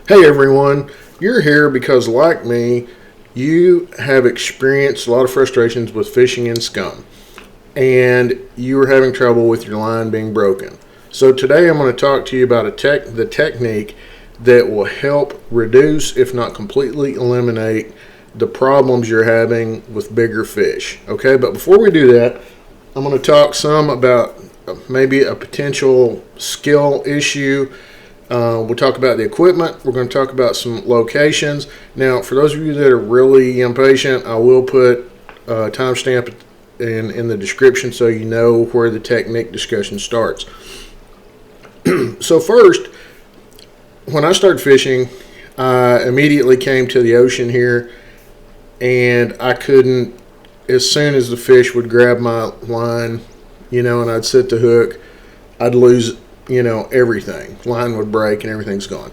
Hey everyone, you're here because, like me, you have experienced a lot of frustrations with fishing in scum and you are having trouble with your line being broken. So today I'm going to talk to you about the technique that will help reduce, if not completely eliminate, the problems you're having with bigger fish. Okay, but before we do that, I'm going to talk some about maybe a potential skill issue. We'll talk about the equipment. We're going to talk about some locations. Now, for those of you that are really impatient, I will put a timestamp in the description so you know where the technique discussion starts. So first, when I started fishing, I immediately came to the ocean here, and I couldn't, as soon as the fish would grab my line, and I'd set the hook, I'd lose everything. Line would break and everything's gone.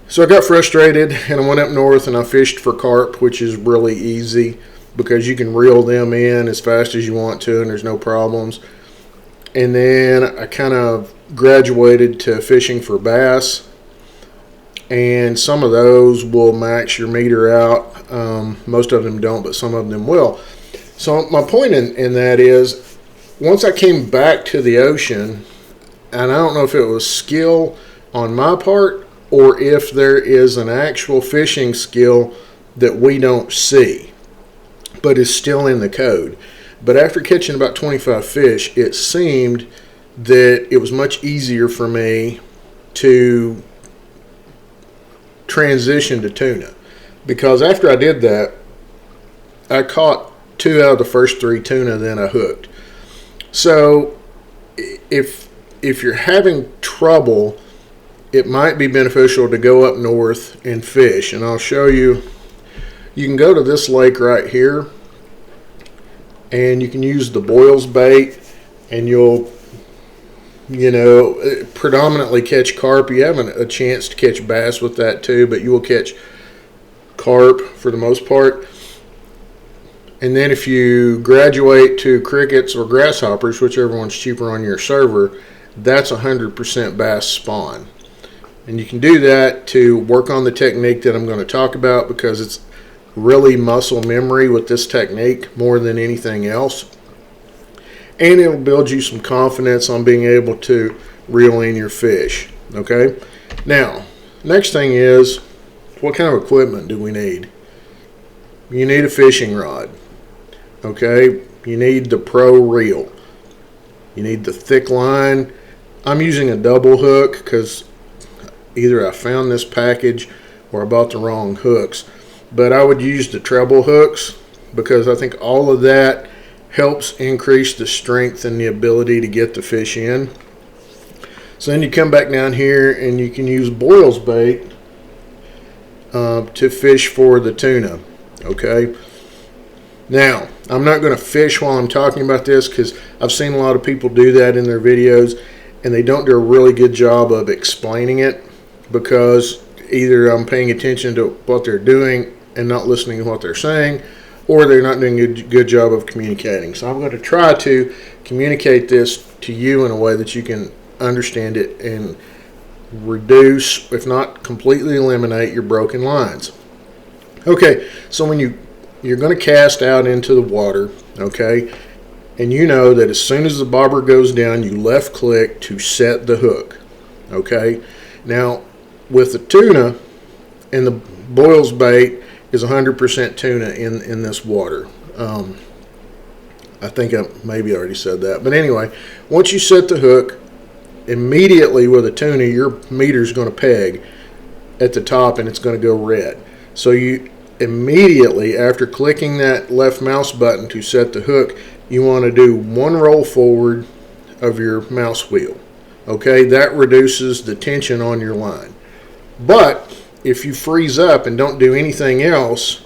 So I got frustrated and I went up north and I fished for carp, which is really easy because you can reel them in as fast as you want to and there's no problems. And then I kind of graduated to fishing for bass, and some of those will max your meter out. Most of them don't, but some of them will. So my point in that is, once I came back to the ocean, and I don't know if it was skill on my part or if there is an actual fishing skill that we don't see, but is still in the code. But after catching about 25 fish, it seemed that it was much easier for me to transition to tuna. Because after I did that, I caught 2 out of the first 3 tuna, then I hooked. So if you're having trouble, it might be beneficial to go up north and fish. And I'll show you. You can go to this lake right here, and you can use the boils bait, and you'll, predominantly catch carp. You have a chance to catch bass with that too, but you will catch carp for the most part. And then if you graduate to crickets or grasshoppers, whichever one's cheaper on your server, that's 100% bass spawn. And you can do that to work on the technique that I'm going to talk about, because it's really muscle memory with this technique more than anything else. And it'll build you some confidence on being able to reel in your fish. Okay? Now, next thing is, what kind of equipment do we need? You need a fishing rod. Okay? You need the pro reel. You need the thick line. I'm using a double hook because either I found this package or I bought the wrong hooks. But I would use the treble hooks because I think all of that helps increase the strength and the ability to get the fish in. So then you come back down here and you can use boils bait to fish for the tuna. Okay? Now, I'm not going to fish while I'm talking about this because I've seen a lot of people do that in their videos, and they don't do a really good job of explaining it, because either I'm paying attention to what they're doing and not listening to what they're saying, or they're not doing a good job of communicating. So I'm going to try to communicate this to you in a way that you can understand it and reduce, if not completely eliminate, your broken lines. Okay, so when you're going to cast out into the water, okay, and you know that as soon as the bobber goes down, you left click to set the hook. Okay, now with the tuna and the boils bait is 100% tuna in this water. I think I maybe already said that, but anyway, once you set the hook, immediately with a tuna, your meter is going to peg at the top and it's going to go red. So you immediately, after clicking that left mouse button to set the hook, you want to do 1 roll forward of your mouse wheel. Okay, that reduces the tension on your line. But if you freeze up and don't do anything else,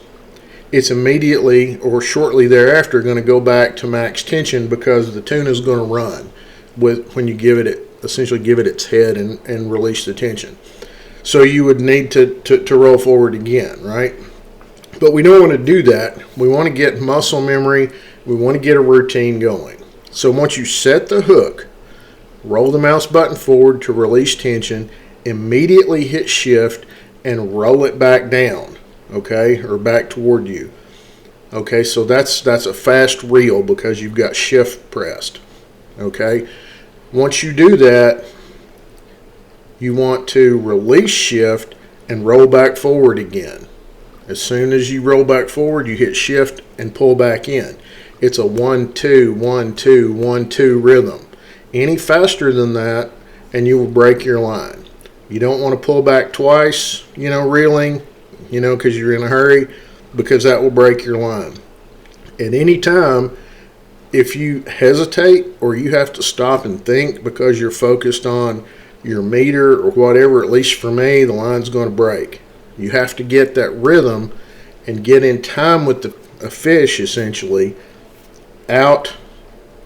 it's immediately or shortly thereafter going to go back to max tension, because the tuna is going to run when you essentially give it its head and release the tension. So you would need to roll forward again, right? But we don't want to do that. We want to get muscle memory. We want to get a routine going. So once you set the hook, roll the mouse button forward to release tension, immediately hit shift and roll it back down, okay, or back toward you. Okay, so that's a fast reel because you've got shift pressed. Okay, once you do that, you want to release shift and roll back forward again. As soon as you roll back forward, you hit shift and pull back in. It's a 1 2 1 2 1 2 rhythm. Any faster than that and you will break your line. You don't want to pull back twice, reeling, because you're in a hurry, because that will break your line. At any time, if you hesitate or you have to stop and think because you're focused on your meter or whatever, at least for me, the line's going to break. You have to get that rhythm and get in time with a fish, essentially, out,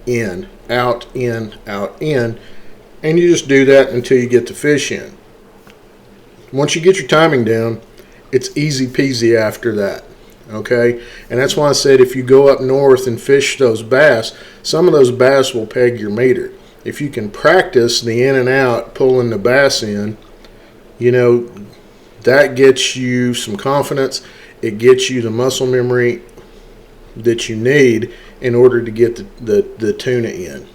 in, out, in, out, in, and you just do that until you get the fish in. Once you get your timing down, it's easy peasy after that. Okay, and that's why I said if you go up north and fish those bass, some of those bass will peg your meter. If you can practice the in and out, pulling the bass in, that gets you some confidence. It gets you the muscle memory that you need in order to get the tuna in.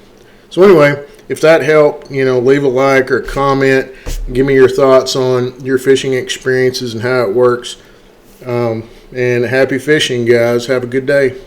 So anyway, if that helped, leave a like or a comment. Give me your thoughts on your fishing experiences and how it works. And happy fishing, guys. Have a good day.